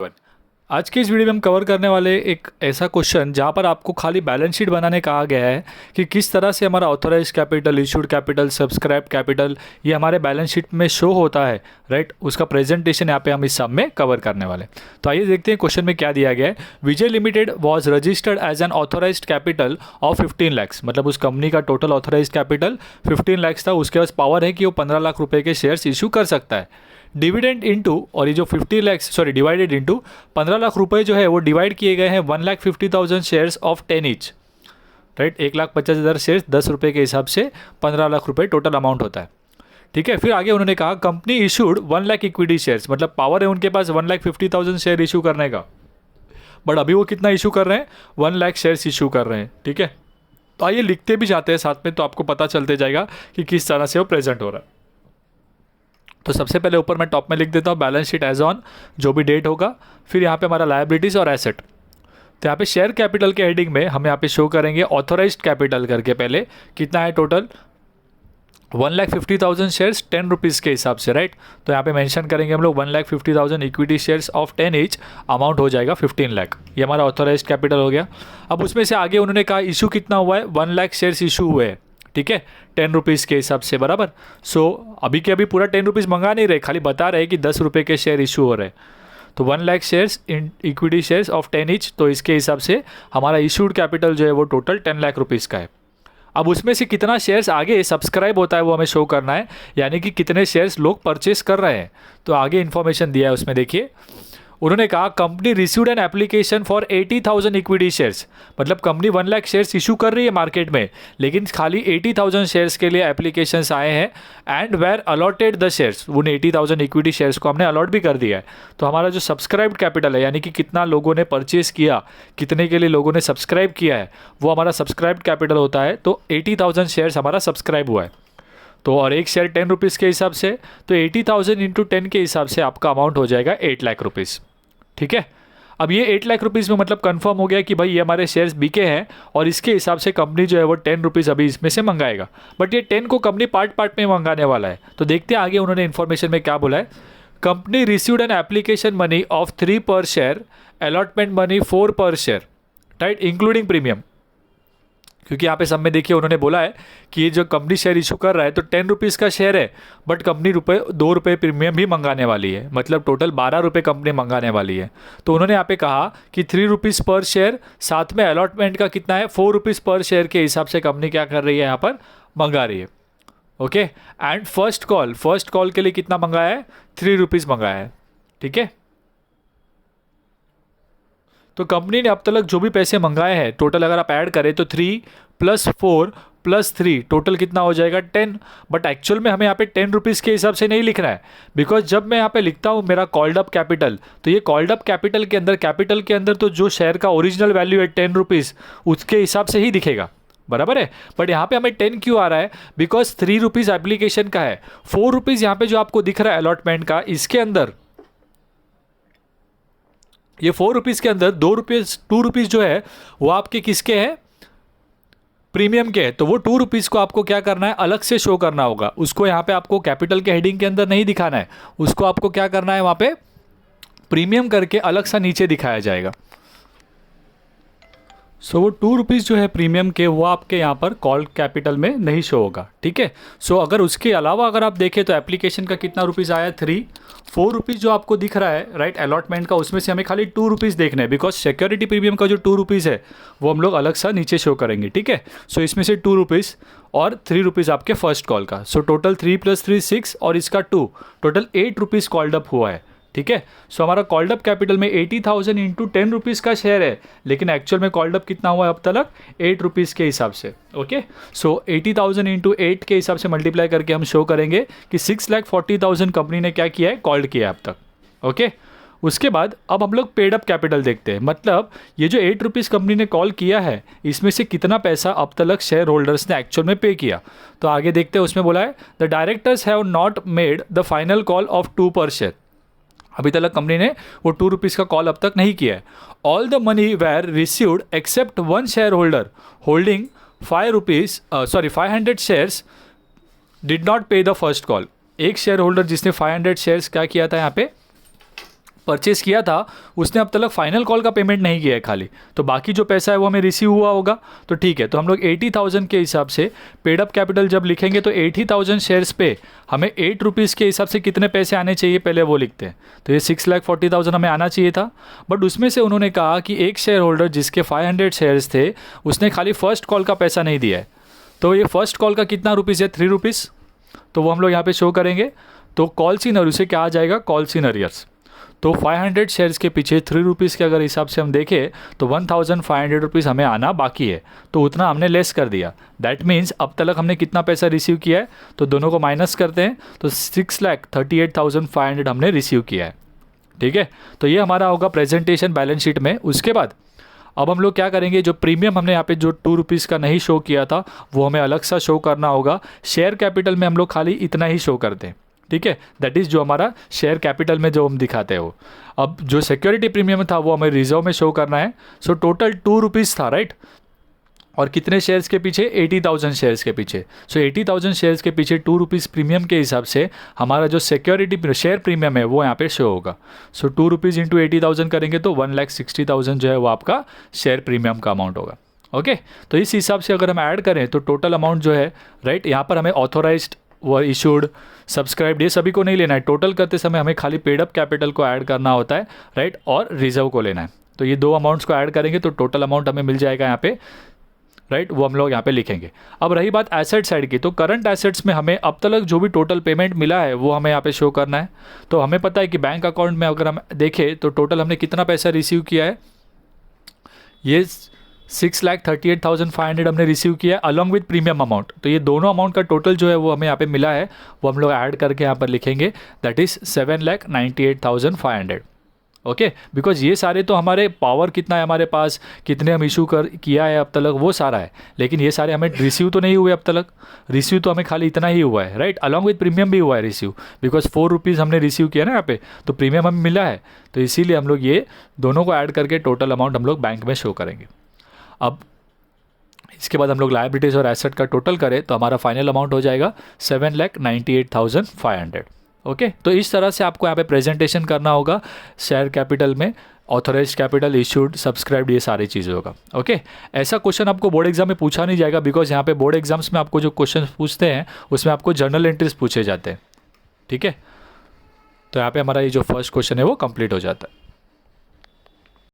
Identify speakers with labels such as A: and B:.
A: Everyone. आज के इस वीडियो में हम कवर करने वाले एक ऐसा क्वेश्चन जहां पर आपको खाली बैलेंस शीट बनाने कहा गया है कि किस तरह से हमारा authorise capital, issued capital, subscribe capital ये हमारे बैलेंस शीट में शो होता है, राइट। उसका प्रेजेंटेशन यहाँ पे हम इस सब में कवर करने वाले। तो आइए देखते हैं क्वेश्चन में क्या दिया गया है। Vijay Limited was registered as an authorise capital of 15 lakh, मतलब उस कंपनी का टोटल ऑथराइज कैपिटल 15 लाख था। उसके पास पावर है कि वो 15 लाख रुपए के शेयर्स इशू कर सकता है। डिविडेंड इनटू, और ये जो 50 लाख डिवाइडेड इनटू 15 लाख रुपए जो है वो डिवाइड किए गए हैं 1,50,000 shares of 10 each, right. 1,50,000 shares 10 रुपये के हिसाब से 15 लाख रुपए टोटल अमाउंट होता है, ठीक है। फिर आगे उन्होंने कहा company issued 1 lakh equity shares, मतलब पावर है उनके पास 1,50,000 शेयर इशू करने का, बट अभी वो कितना इशू कर रहे हैं, 1 लाख शेयर्स इशू कर रहे हैं, ठीक है। तो आइए लिखते भी जाते हैं साथ में, तो आपको पता चलते जाएगा कि किस तरह से वो प्रेजेंट हो रहा है। तो सबसे पहले ऊपर मैं टॉप में लिख देता हूँ बैलेंस शीट एज ऑन, जो भी डेट होगा। फिर यहाँ पे हमारा लायबिलिटीज़ और एसेट। तो यहाँ पे शेयर कैपिटल के हेडिंग में हम यहाँ पे शो करेंगे ऑथोराइज्ड कैपिटल करके, पहले कितना है टोटल 1,50,000 शेयर्स 10 रुपीज़ के हिसाब से, राइट। तो यहाँ पे मेंशन करेंगे हम लोग 1,50,000 equity shares of 10 each, amount हो जाएगा 15 लाख। ये हमारा ऑथोराइज्ड कैपिटल हो गया। अब उसमें से आगे उन्होंने कहा इशू कितना हुआ है, 1 लाख शेयर्स इशू हुए हैं, ठीक है, 10 रुपीज़ के हिसाब से, बराबर। सो अभी के अभी पूरा 10 रुपीज़ मंगा नहीं रहे, खाली बता रहे कि 10 रुपये के शेयर इशू हो रहे हैं। तो 1 lakh shares in equity shares of 10 each, तो इसके हिसाब से हमारा इशूड कैपिटल जो है वो टोटल 10 लाख रुपीज़ का है। अब उसमें से कितना शेयर्स आगे सब्सक्राइब होता है वो हमें शो करना है, यानी कि कितने शेयर्स लोग परचेस कर रहे हैं। तो आगे इन्फॉर्मेशन दिया है उसमें, देखिए उन्होंने कहा company received an application for 80,000 equity shares, मतलब कंपनी 1 लाख शेयर्स इशू कर रही है मार्केट में, लेकिन खाली 80,000 शेयर्स के लिए एप्लीकेशंस आए हैं। And were allotted the shares, उन 80,000 इक्विटी शेयर्स को हमने अलॉट भी कर दिया है। तो हमारा जो सब्सक्राइब्ड कैपिटल है, यानी कि कितना लोगों ने परचेस किया, कितने के लिए लोगों ने सब्सक्राइब किया है, वो हमारा सब्सक्राइब्ड कैपिटल होता है। तो 80,000 शेयर्स हमारा सब्सक्राइब हुआ है। तो और एक शेयर 10 रुपीज़ के हिसाब से, तो 80,000 इंटू 10 के हिसाब से आपका अमाउंट हो जाएगा 8 लाख रुपीज़, ठीक है। अब ये 8 लाख रुपीज़ में मतलब कंफर्म हो गया कि भाई ये हमारे शेयर्स बिके हैं, और इसके हिसाब से कंपनी जो है वो 10 रुपीज़ अभी इसमें से मंगाएगा। बट ये 10 को कंपनी पार्ट पार्ट में मंगाने वाला है। तो देखते हैं आगे उन्होंने इन्फॉर्मेशन में क्या बोला है। Company received an application money of 3 पर शेयर, अलॉटमेंट मनी 4 पर शेयर, राइट, इंक्लूडिंग प्रीमियम। क्योंकि यहाँ पे सब में देखिए उन्होंने बोला है कि ये जो कंपनी शेयर इशू कर रहा है तो 10 रुपीज़ का शेयर है, बट कंपनी 2 रुपये प्रीमियम भी मंगाने वाली है, मतलब टोटल 12 रुपये कंपनी मंगाने वाली है। तो उन्होंने यहाँ पे कहा कि 3 रुपीज़ पर शेयर, साथ में अलॉटमेंट का कितना है 4 रुपीज़ पर शेयर के हिसाब से कंपनी क्या कर रही है, यहाँ पर मंगा रही है, ओके। एंड फर्स्ट कॉल के लिए कितना मंगाया है, 3 रुपीज़ मंगाया है, ठीक है। तो कंपनी ने अब तक जो भी पैसे मंगाए हैं टोटल अगर आप ऐड करें तो 3 + 4 + 3 टोटल कितना हो जाएगा 10। बट एक्चुअल में हमें यहाँ पे 10 रुपीज़ के हिसाब से नहीं लिखना है, बिकॉज जब मैं यहाँ पे लिखता हूँ मेरा कॉल्ड अप कैपिटल, तो ये कॉल्ड अप कैपिटल के अंदर तो जो शेयर का ओरिजिनल वैल्यू है 10 रुपीज़, उसके हिसाब से ही दिखेगा, बराबर है। बट यहाँ पे हमें 10 क्यों आ रहा है, बिकॉज 3 रुपीज़ एप्लीकेशन का है, 4 रुपीज़ यहाँ पे जो आपको दिख रहा है अलॉटमेंट का, इसके अंदर ये 4 रुपीज़ के अंदर 2 रुपीज़ जो है वो आपके किसके हैं, प्रीमियम के हैं। तो वो 2 रुपीज़ को आपको क्या करना है, अलग से शो करना होगा। उसको यहाँ पे आपको कैपिटल के हेडिंग के अंदर नहीं दिखाना है, उसको आपको क्या करना है, वहाँ पे प्रीमियम करके अलग सा नीचे दिखाया जाएगा। सो वो 2 रुपीज़ जो है प्रीमियम के, वो आपके यहाँ पर कॉल कैपिटल में नहीं शो होगा, ठीक है। सो अगर उसके अलावा अगर आप देखें तो एप्लीकेशन का कितना रुपीज़ आया 3, 4 रुपीज़ जो आपको दिख रहा है, राइट, अलॉटमेंट का, उसमें से हमें खाली 2 रुपीज़ देखना है, बिकॉज सिक्योरिटी प्रीमियम का जो 2 रुपीज़ है वो हम लोग अलग सा नीचे शो करेंगे, ठीक है। सो इसमें से 2 रुपीज़ और 3 रुपीज़ आपके फर्स्ट कॉल का, सो टोटल 3 + 3 6 और इसका 2, टोटल 8 रुपीज़ कॉल्ड अप हुआ है, ठीक है। सो हमारा कॉल्ड अप कैपिटल में 80,000 इंटू 10 रुपीज़ का शेयर है, लेकिन एक्चुअल में कॉल्ड अप कितना हुआ है अब तक 8 रुपीज़ के हिसाब से, ओके। सो 80,000 इंटू 8 के हिसाब से मल्टीप्लाई करके हम शो करेंगे कि 6,40,000 कंपनी ने क्या किया है, कॉल्ड किया है अब तक, ओके। उसके बाद अब हम लोग पेड अप कैपिटल देखते हैं, मतलब ये जो 8 रुपीज़ कंपनी ने कॉल किया है, इसमें से कितना पैसा अब तक शेयर होल्डर्स ने एक्चुअल में पे किया। तो आगे देखते हैं, उसमें बोला है the directors have not made the final call of 2 पर शेयर। अभी तक कंपनी ने वो 2 रुपीज़ का कॉल अब तक नहीं किया है। All the money were received except 1 share holder holding 500 shares did not pay the first call. एक शेयर होल्डर जिसने 500 शेयर्स क्या किया था यहाँ पे परचेस किया था उसने अब तक फाइनल कॉल का पेमेंट नहीं किया है खाली, तो बाकी जो पैसा है वो हमें रिसीव हुआ होगा। तो ठीक है, तो हम लोग 80,000 के हिसाब से पेड अप कैपिटल जब लिखेंगे तो 80,000 शेयर्स पे हमें 8 रुपीज़ के हिसाब से कितने पैसे आने चाहिए पहले वो लिखते हैं। तो ये 6,40,000 हमें आना चाहिए था, बट उसमें से उन्होंने कहा कि एक शेयर होल्डर जिसके 500 शेयर्स थे उसने खाली फर्स्ट कॉल का पैसा नहीं दिया है। तो ये फर्स्ट कॉल का कितना रुपीज़ है, 3 रुपीज़, तो वो हम लोग यहाँ पे शो करेंगे। तो कॉल्स इन अरियर्स से क्या आ जाएगा, कॉल्स इन अरियर्स। तो 500 शेयर्स के पीछे 3 रुपीज़ के अगर हिसाब से हम देखें तो 1,500 रुपीज़ हमें आना बाकी है, तो उतना हमने लेस कर दिया। दैट मीन्स अब तक हमने कितना पैसा रिसीव किया है, तो दोनों को माइनस करते हैं तो 6,38,500 हमने रिसीव किया है। ठीक है, तो ये हमारा होगा प्रेजेंटेशन बैलेंस शीट में। उसके बाद अब हम लोग क्या करेंगे, जो प्रीमियम हमने यहाँ पे जो 2 रुपीज़ का नहीं शो किया था वो हमें अलग सा शो करना होगा। शेयर कैपिटल में हम लोग खाली इतना ही शो करते हैं। ठीक है, दैट इज़ जो हमारा शेयर कैपिटल में जो हम दिखाते हैं वो। अब जो सिक्योरिटी प्रीमियम था वो हमें रिजर्व में शो करना है। सो टोटल 2 रुपीज़ था, राइट, और कितने शेयर्स के पीछे, 80,000 शेयर्स के पीछे। सो 80,000 शेयर्स के पीछे 2 रुपीज़ प्रीमियम के हिसाब से हमारा जो सिक्योरिटी शेयर प्रीमियम है वो यहाँ पे शो होगा। सो 2 रुपीज़ इंटू 80,000 करेंगे तो 1,60,000 जो है वो आपका शेयर प्रीमियम का अमाउंट होगा। ओके, तो इस हिसाब से अगर हम ऐड करें तो टोटल अमाउंट जो है, राइट, यहाँ पर हमें ऑथोराइज्ड व इशूड सब्सक्राइब्ड ये सभी को नहीं लेना है। टोटल करते समय हमें खाली पेड अप कैपिटल को ऐड करना होता है, राइट, और रिजर्व को लेना है। तो ये 2 अमाउंट्स को ऐड करेंगे तो टोटल अमाउंट हमें मिल जाएगा यहाँ पे, राइट, वो हम लोग यहाँ पे लिखेंगे। अब रही बात एसेट साइड की, तो करंट एसेट्स में हमें अब तक जो भी टोटल पेमेंट मिला है वो हमें यहाँ पे शो करना है। तो हमें पता है कि बैंक अकाउंट में अगर हम देखें तो टोटल हमने कितना पैसा रिसीव किया है, ये 6,38,500 हमने रिसीव किया है अलॉन्ग विद प्रीमियम अमाउंट। तो ये दोनों अमाउंट का टोटल जो है वो हमें यहाँ पे मिला है, वो हम लोग ऐड करके यहाँ पर लिखेंगे, दैट इज़ 7,98,500। ओके, बिकॉज ये सारे तो हमारे पावर कितना है हमारे पास, कितने हम इशू किया है अब तक वो सारा है, लेकिन ये सारे हमें रिसीव तो नहीं हुए अब तक। रिसीव तो हमें खाली इतना ही हुआ है, राइट, अलॉन्ग विद प्रीमियम भी हुआ है रिसीव, बिकॉज 4 रुपीज़ हमने रिसीव किया ना यहाँ पे, तो प्रीमियम हमें मिला है। तो इसीलिए हम लोग ये दोनों को ऐड करके टोटल अमाउंट हम लोग बैंक में शो करेंगे। अब इसके बाद हम लोग लायबिलिटीज़ और एसेट का टोटल करें तो हमारा फाइनल अमाउंट हो जाएगा 7,98,500। ओके, तो इस तरह से आपको यहाँ पे प्रेजेंटेशन करना होगा शेयर कैपिटल में, ऑथोराइज्ड कैपिटल, इशूड, सब्सक्राइब्ड, ये सारी चीज़ें होगा। ओके, ऐसा क्वेश्चन आपको बोर्ड एग्जाम में पूछा नहीं जाएगा, बिकॉज यहाँ पे बोर्ड एग्जाम्स में आपको जो क्वेश्चन पूछते हैं उसमें आपको जर्नल एंट्रीज पूछे जाते हैं। ठीक है, तो यहाँ पे हमारा ये जो फर्स्ट क्वेश्चन है वो कंप्लीट हो जाता है।